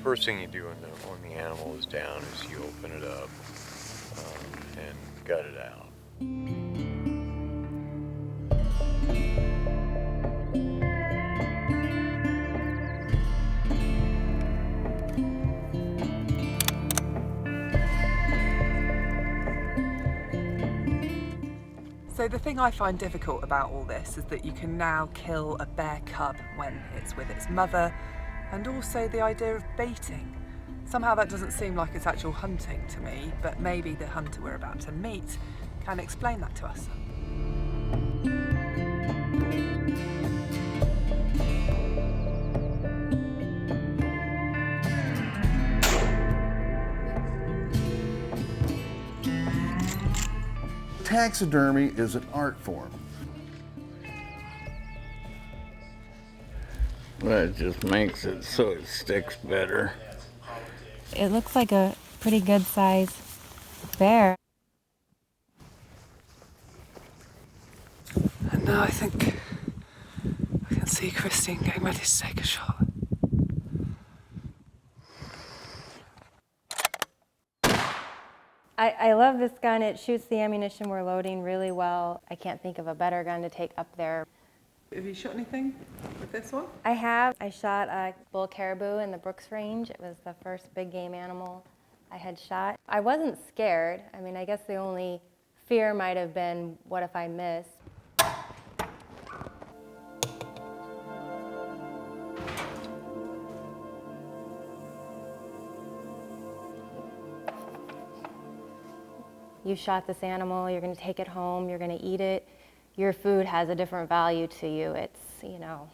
First thing you do when the animal is down is you open it up and gut it out. So the thing I find difficult about all this is that you can now kill a bear cub when it's with its mother, and also the idea of baiting. Somehow that doesn't seem like it's actual hunting to me, but maybe the hunter we're about to meet can explain that to us. Taxidermy is an art form. That just makes it so it sticks better. It looks like a pretty good sized bear. And now I think I can see Christine getting ready to take a shot. I love this gun. It shoots the ammunition we're loading really well. I can't think of a better gun to take up there. Have you shot anything with this one? I have. I shot a bull caribou in the Brooks Range. It was the first big game animal I had shot. I wasn't scared. I mean, I guess the only fear might have been, what if I miss? You shot this animal, you're gonna take it home, you're gonna eat it. Your food has a different value to you. It's, you know,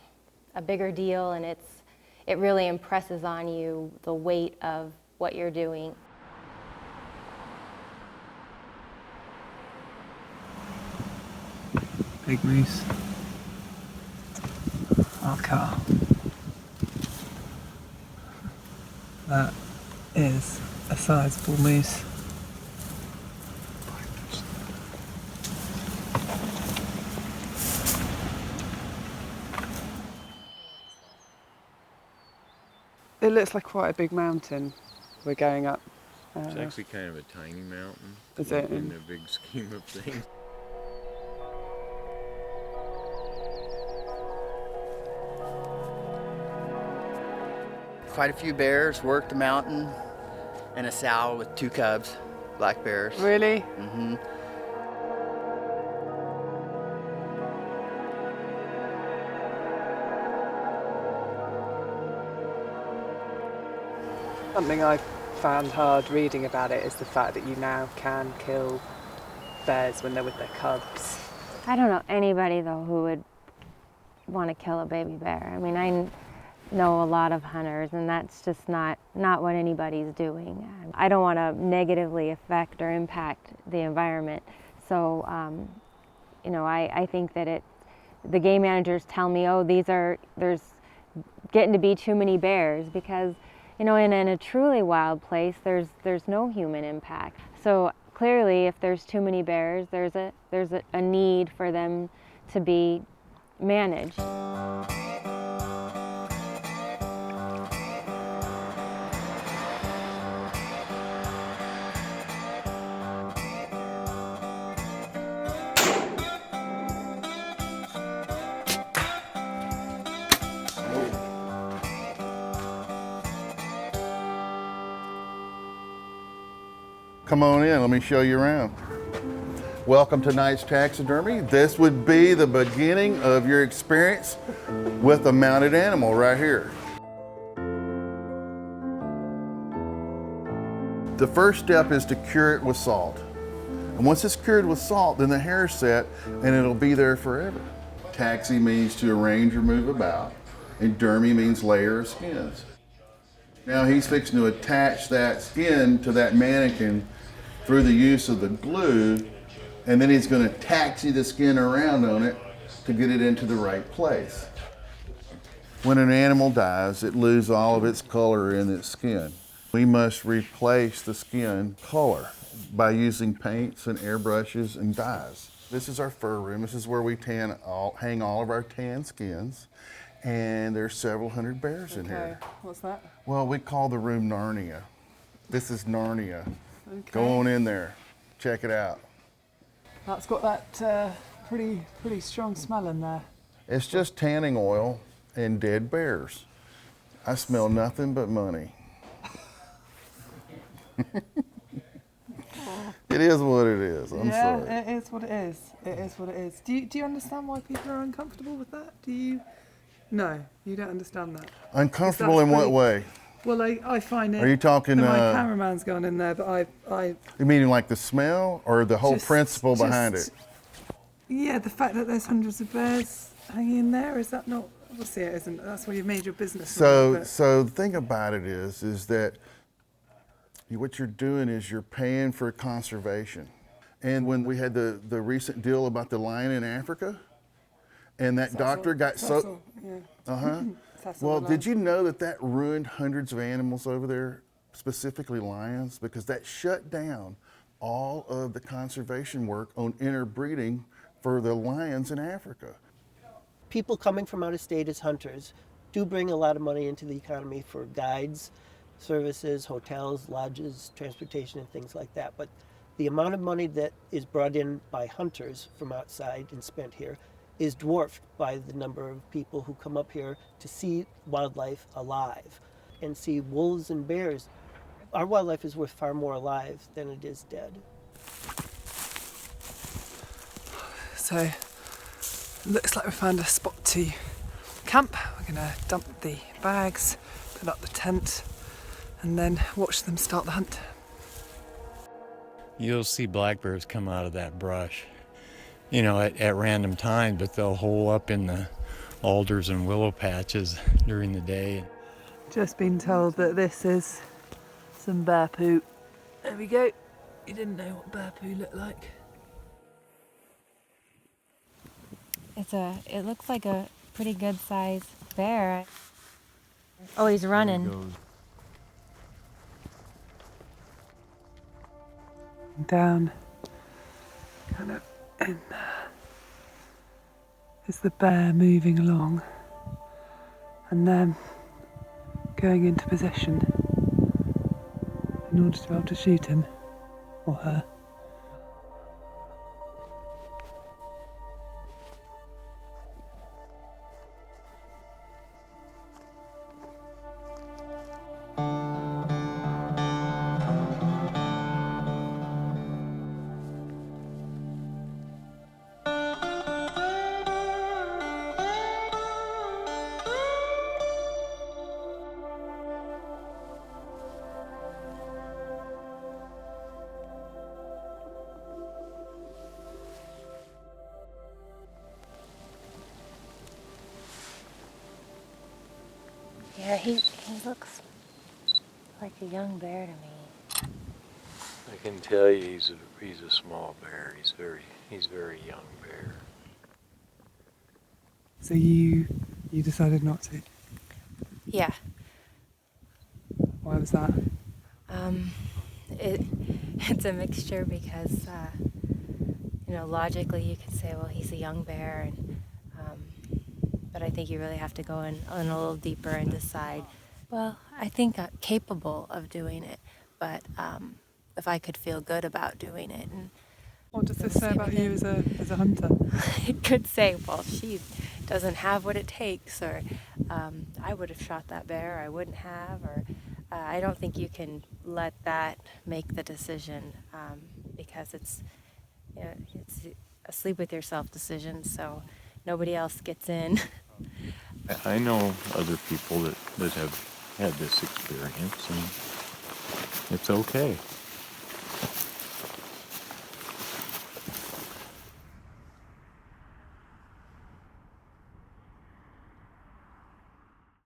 a bigger deal, and it really impresses on you the weight of what you're doing. Big moose. Our car. That is a sizable moose. It looks like quite a big mountain we're going up. It's actually kind of a tiny mountain. Is it? In the big scheme of things. Quite a few bears worked the mountain, and a sow with 2 cubs, black bears. Really? Mm-hmm. Something I've found hard reading about it is the fact that you now can kill bears when they're with their cubs. I don't know anybody, though, who would want to kill a baby bear. I mean, I know a lot of hunters, and that's just not what anybody's doing. I don't want to negatively affect or impact the environment. So, you know, I think that the game managers tell me, oh, there's getting to be too many bears, because, you know, in a truly wild place, there's no human impact. So clearly, if there's too many bears, there's a need for them to be managed. Come on in, let me show you around. Welcome to Knight's Taxidermy. This would be the beginning of your experience with a mounted animal right here. The first step is to cure it with salt. And once it's cured with salt, then the hair is set and it'll be there forever. Taxi means to arrange or move about, and dermy means layer of skins. Now he's fixing to attach that skin to that mannequin through the use of the glue, and then he's going to taxi the skin around on it to get it into the right place. When an animal dies, it loses all of its color in its skin. We must replace the skin color by using paints and airbrushes and dyes. This is our fur room. This is where we hang all of our tan skins. and there's several hundred bears in Okay, here. what's that? Well, we call the room Narnia. This is Narnia. Okay. Go on in there, check it out. That's got that pretty strong smell in there. It's just tanning oil and dead bears. I smell nothing but money. It is what it is. I'm sorry. It is what it is. It is what it is. Do you understand why people are uncomfortable with that? Do you? No, you don't understand that. Uncomfortable in what way? Well, I find it. Are you talking? My cameraman's gone in there, but I. You mean like the smell or the whole principle behind it? Yeah, the fact that there's hundreds of bears hanging in there, is that not? Obviously, it isn't. That's why you've made your business. So the thing about it is that what you're doing is you're paying for conservation. And when we had the recent deal about the lion in Africa, and that doctor got so. Yeah. Well, did you know that ruined hundreds of animals over there, specifically lions, because that shut down all of the conservation work on interbreeding for the lions in Africa. People coming from out of state as hunters do bring a lot of money into the economy for guides, services, hotels, lodges, transportation, and things like that. But the amount of money that is brought in by hunters from outside and spent here is dwarfed by the number of people who come up here to see wildlife alive and see wolves and bears. Our wildlife is worth far more alive than it is dead. So, looks like we found a spot to camp. We're going to dump the bags, put up the tent, and then watch them start the hunt. You'll see black bears come out of that brush, at random times, but they'll hole up in the alders and willow patches during the day. Just been told that this is some bear poo. There we go. You didn't know what bear poo looked like. It looks like a pretty good sized bear. Oh, he's running. Down, kind of in there, is the bear moving along and then going into position in order to be able to shoot him or her. Yeah, he looks like a young bear to me. I can tell you he's a small bear. He's very young bear. So you decided not to? Yeah. Why was that? It's a mixture because, logically you could say, well, he's a young bear, and but I think you really have to go in a little deeper and decide, well, I think I'm capable of doing it, but if I could feel good about doing it. And what does this say about you as a hunter? It could say, well, she doesn't have what it takes, or I would have shot that bear, I wouldn't have, or I don't think you can let that make the decision because it's a sleep with yourself decision, so nobody else gets in. I know other people that have had this experience, and it's okay.